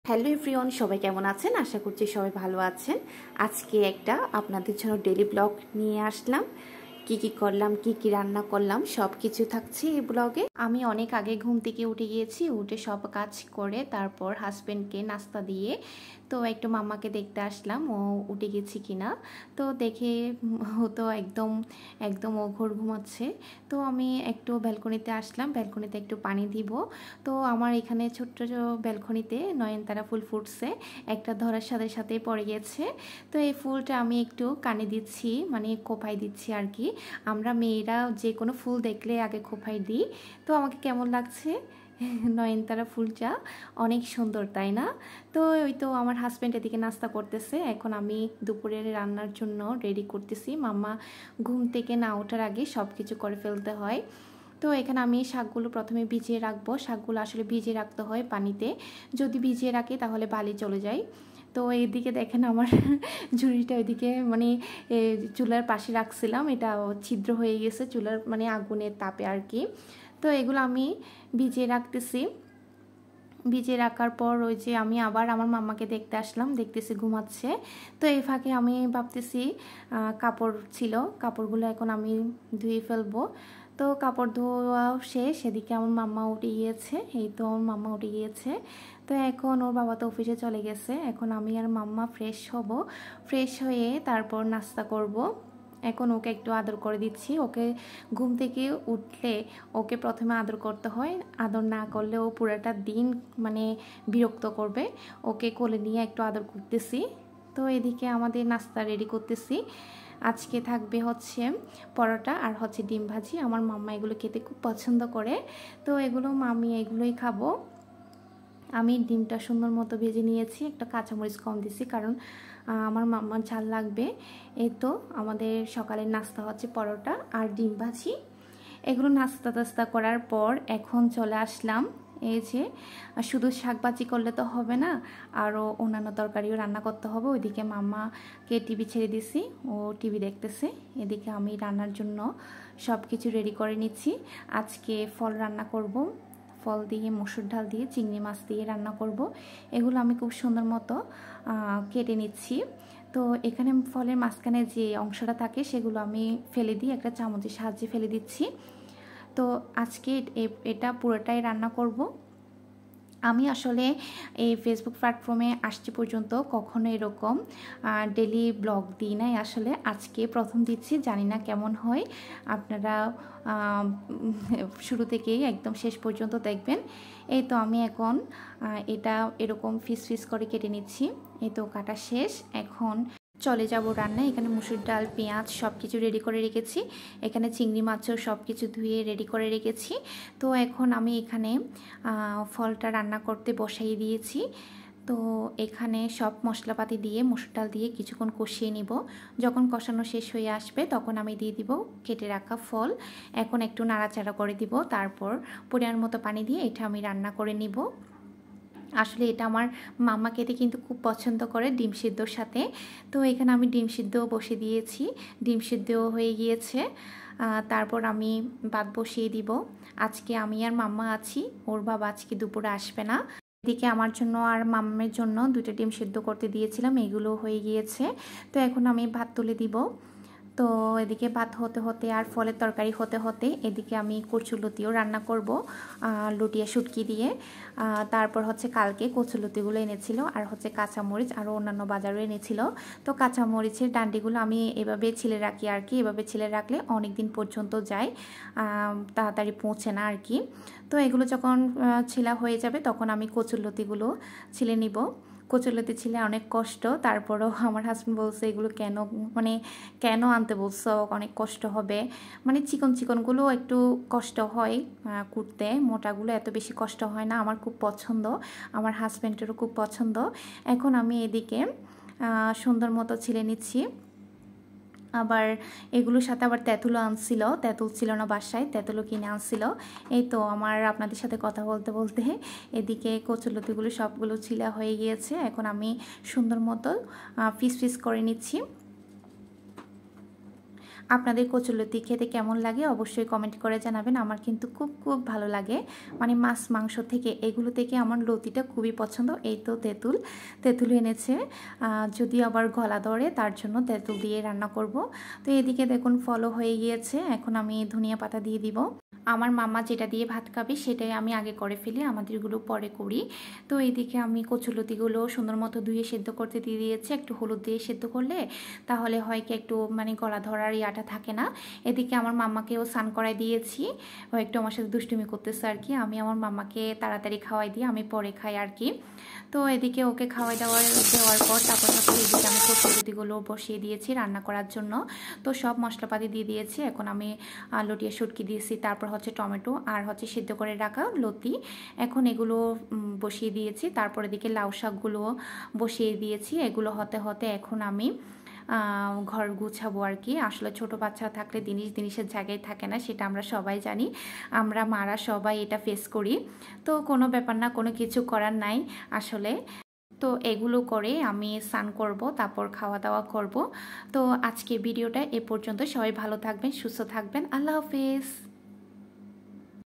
Hello everyone, সবাই কেমন আছেন? আশা করছি সবাই ভালো আছেন। আজকে একটা আপনাদের জন্য ডেইলি ব্লগ নিয়ে আসলাম। কি কি করলাম, কি কি রান্না করলাম, সব কিছু থাকছে এই ব্লগে। আমি অনেক আগে ঘুম থেকে উঠে গিয়েছি, উঠে সব কাজ করে তারপর হাজব্যান্ডকে নাস্তা দিয়ে তো একটু মাম্মাকে দেখতে আসলাম ও উঠে গেছি কিনা। তো দেখে ও তো একদম একদম ও ঘোর ঘুমাচ্ছে। তো আমি একটু ব্যালকনিতে আসলাম, ব্যালকনিতে একটু পানি দিব। তো আমার এখানে ছোট্ট ব্যালকনিতে নয়নতারা ফুল ফুটছে, একটা ধরার সাথে সাথেই পড়ে গেছে। তো এই ফুলটা আমি একটু কানে দিচ্ছি, মানে খোপায় দিচ্ছি আর কি। আমরা মেয়েরা যে কোনো ফুল দেখলে আগে খোপায় দিই। তো আমাকে কেমন লাগছে নয়নতারা ফুলটা? অনেক সুন্দর, তাই না? তো ওই তো আমার হাজব্যান্ড এদিকে নাস্তা করতেছে, এখন আমি দুপুরের রান্নার জন্য রেডি করতেছি। মাম্মা ঘুম থেকে না ওঠার আগে সব কিছু করে ফেলতে হয়। তো এখানে আমি শাকগুলো প্রথমে ভিজিয়ে রাখবো। শাকগুলো আসলে ভিজিয়ে রাখতে হয় পানিতে, যদি ভিজিয়ে রাখি তাহলে বালি চলে যায়। তো এইদিকে দেখেন আমার ঝুড়িটা ওইদিকে মানে চুলার পাশে রাখছিলাম, এটা ছিদ্র হয়ে গেছে চুলার মানে আগুনের তাপে আর কি। তো এগুলো আমি ভিজিয়ে রাখতেছি। ভিজিয়ে রাখার পর ওই যে আমি আবার আমার মাম্মাকে দেখতে আসলাম, দেখতেছি ঘুমাচ্ছে। তো এই ফাঁকে আমি ভাবতেছি কাপড় ছিল, কাপড়গুলো এখন আমি ধুয়ে ফেলবো। তো কাপড় ধোয়া শেষ, সেদিকে আমার মাম্মা উঠে গিয়েছে। এই তো আমার মাম্মা উঠে গিয়েছে। তো এখন ওর বাবা তো অফিসে চলে গেছে, এখন আমি আর মাম্মা ফ্রেশ হব। ফ্রেশ হয়ে তারপর নাস্তা করব। এখন ওকে একটু আদর করে দিচ্ছি। ওকে ঘুম থেকে উঠলে ওকে প্রথমে আদর করতে হয়, আদর না করলে ও পুরোটা দিন মানে বিরক্ত করবে। ওকে কোলে নিয়ে একটু আদর করতেছি। তো এদিকে আমাদের নাস্তা রেডি করতেছি। আজকে থাকবে হচ্ছে পরোটা আর হচ্ছে ডিম ভাজি। আমার মাম্মা এগুলো খেতে খুব পছন্দ করে, তো এগুলো আমি এগুলোই খাবো। আমি ডিমটা সুন্দর মতো ভেজে নিয়েছি, একটা কাঁচামরিচ কম দিছি কারণ আমার মাম্মার ঝাল লাগবে। এই তো আমাদের সকালের নাস্তা হচ্ছে পরোটা আর ডিম ভাজি। এগুলো নাস্তা টাস্তা করার পর এখন চলে আসলাম এই যে শুধু শাক ভাজি করলে তো হবে না, আরও অন্যান্য তরকারিও রান্না করতে হবে। ওইদিকে মাম্মাকে টিভি ছেড়ে দিছি, ও টিভি দেখতেছে। এদিকে আমি রান্নার জন্য সব কিছু রেডি করে নিচ্ছি। আজকে ফল রান্না করব, ফল দিয়ে মসুর ডাল দিয়ে চিংড়ি মাছ দিয়ে রান্না করব। এগুলো আমি খুব সুন্দর মতো কেটে নিচ্ছি। তো এখানে ফলের মাঝখানে যে অংশটা থাকে সেগুলো আমি ফেলে দিই, একটা চামচের সাহায্যে ফেলে দিচ্ছি। তো আজকে এটা পুরোটাই রান্না করব। আমি আসলে এই ফেসবুক প্ল্যাটফর্মে আসছি পর্যন্ত কখনো এরকম ডেলি ব্লগ দিই নাই, আসলে আজকে প্রথম দিচ্ছি। জানি না কেমন হয়, আপনারা শুরু থেকেই একদম শেষ পর্যন্ত দেখবেন। এই তো আমি এখন এটা এরকম ফিস ফিস করে কেটে নিচ্ছি। এই তো কাটা শেষ, এখন চলে যাব রান্নায়। এখানে মুসুর ডাল, পেঁয়াজ সব কিছু রেডি করে রেখেছি। এখানে চিংড়ি মাছও সব কিছু ধুয়ে রেডি করে রেখেছি। তো এখন আমি এখানে ফলটা রান্না করতে বসাই দিয়েছি। তো এখানে সব মশলাপাতি দিয়ে মসুর ডাল দিয়ে কিছুক্ষণ কষিয়ে নিব। যখন কষানো শেষ হয়ে আসবে তখন আমি দিয়ে দিব কেটে রাখা ফল। এখন একটু নাড়াচাড়া করে দিব, তারপর পরিমাণ মতো পানি দিয়ে এটা আমি রান্না করে নিব। আসলে এটা আমার মাম্মা খেতে কিন্তু খুব পছন্দ করে ডিম সিদ্ধর সাথে। তো এখানে আমি ডিম সিদ্ধ বসিয়ে দিয়েছি, ডিম সিদ্ধও হয়ে গিয়েছে। তারপর আমি ভাত বসিয়ে দিব। আজকে আমি আর মাম্মা আছি, ওর বাবা আজকে দুপুরে আসবে না। এদিকে আমার জন্য আর মাম্মার জন্য দুটো ডিম সিদ্ধ করতে দিয়েছিলাম, এগুলো হয়ে গিয়েছে। তো এখন আমি ভাত তুলে দিব। তো এদিকে ভাত হতে হতে আর ফলের তরকারি হতে হতে এদিকে আমি কচুলতিও রান্না করব, লুটিয়া শুটকি দিয়ে। তারপর হচ্ছে কালকে কচুলতিগুলো এনেছিল, আর হচ্ছে কাঁচামরিচ আরও অন্যান্য বাজারও এনেছিল। তো কাঁচামরিচের ডান্ডিগুলো আমি এভাবে ছিলে রাখি আর কি, এভাবে ছিলে রাখলে অনেক দিন পর্যন্ত যায়, তাড়াতাড়ি পৌঁছে না আর কি। তো এগুলো যখন ছিলা হয়ে যাবে তখন আমি কচুলতিগুলো ছিলে নিব। কচুলতি ছিলে অনেক কষ্ট, তারপরেও আমার হাজব্যান্ড বলছে এগুলো কেন আনতে বলছো, অনেক কষ্ট হবে। মানে চিকন চিকনগুলো একটু কষ্ট হয় কুটতে, মোটাগুলো এত বেশি কষ্ট হয় না। আমার খুব পছন্দ, আমার হাজব্যান্ডেরও খুব পছন্দ। এখন আমি এদিকে সুন্দর মতো ছিলে নিচ্ছি। আবার এগুলোর সাথে আবার তেঁতুলও আনছিল, তেঁতুল ছিল না বাসায়, তেঁতুলও কিনে আনছিল। এই তো আমার আপনাদের সাথে কথা বলতে বলতে এদিকে কচুলতিগুলো সবগুলো ছিলা হয়ে গিয়েছে। এখন আমি সুন্দর মতো পিস পিস করে নিচ্ছি। আপনাদের কচুরলতি খেতে কেমন লাগে অবশ্যই কমেন্ট করে জানাবেন। আমার কিন্তু খুব খুব ভালো লাগে, মানে মাছ মাংস থেকে এগুলো থেকে আমার লতিটা খুবই পছন্দ। এই তো তেঁতুল এনেছে, যদি আবার গলা ধরে তার জন্য তেঁতুল দিয়ে রান্না করব। তো এদিকে দেখুন ফলও হয়ে গিয়েছে, এখন আমি ধনিয়া পাতা দিয়ে দিব। আমার মামা যেটা দিয়ে ভাত খাবে সেটাই আমি আগে করে ফেলি, আমাদেরগুলো পরে করি। তো এইদিকে আমি কচুলতিগুলো সুন্দর মতো ধুয়ে সেদ্ধ করতে দিয়ে দিয়েছি। একটু হলুদ দিয়ে সেদ্ধ করলে তাহলে হয় কি একটু মানে গলা ধরার ইয়াটা থাকে না। এদিকে আমার মাম্মাকেও স্নান করাই দিয়েছি, ও একটু আমার সাথে দুষ্টুমি করতেছে আর কি। আমি আমার মাম্মাকে তাড়াতাড়ি খাওয়াই দিই, আমি পরে খাই আর কি। তো এদিকে ওকে খাওয়াই দেওয়ার পর তারপর হচ্ছে এদিকে আমি কচুলতিগুলো বসিয়ে দিয়েছি রান্না করার জন্য। তো সব মশলাপাতি দিয়ে দিয়েছি, এখন আমি লটিয়া শুটকি দিয়েছি, তারপর হচ্ছে টমেটো আর হচ্ছে সিদ্ধ করে রাখা লতি, এখন এগুলো বসিয়ে দিয়েছি। তারপর এদিকে লাউ শাকগুলো বসিয়ে দিয়েছি। এগুলো হতে হতে এখন আমি ঘর গুছাবো আর কি। আসলে ছোট বাচ্চা থাকলে জিনিসের জায়গায় থাকে না, সেটা আমরা সবাই জানি, আমরা মারা সবাই এটা ফেস করি। তো কোনো ব্যাপার না, কোনো কিছু করার নাই আসলে। তো এগুলো করে আমি স্নান করব, তারপর খাওয়া দাওয়া করব। তো আজকে ভিডিওটা এ পর্যন্ত, সবাই ভালো থাকবেন, সুস্থ থাকবেন, আল্লাহ হাফেজ।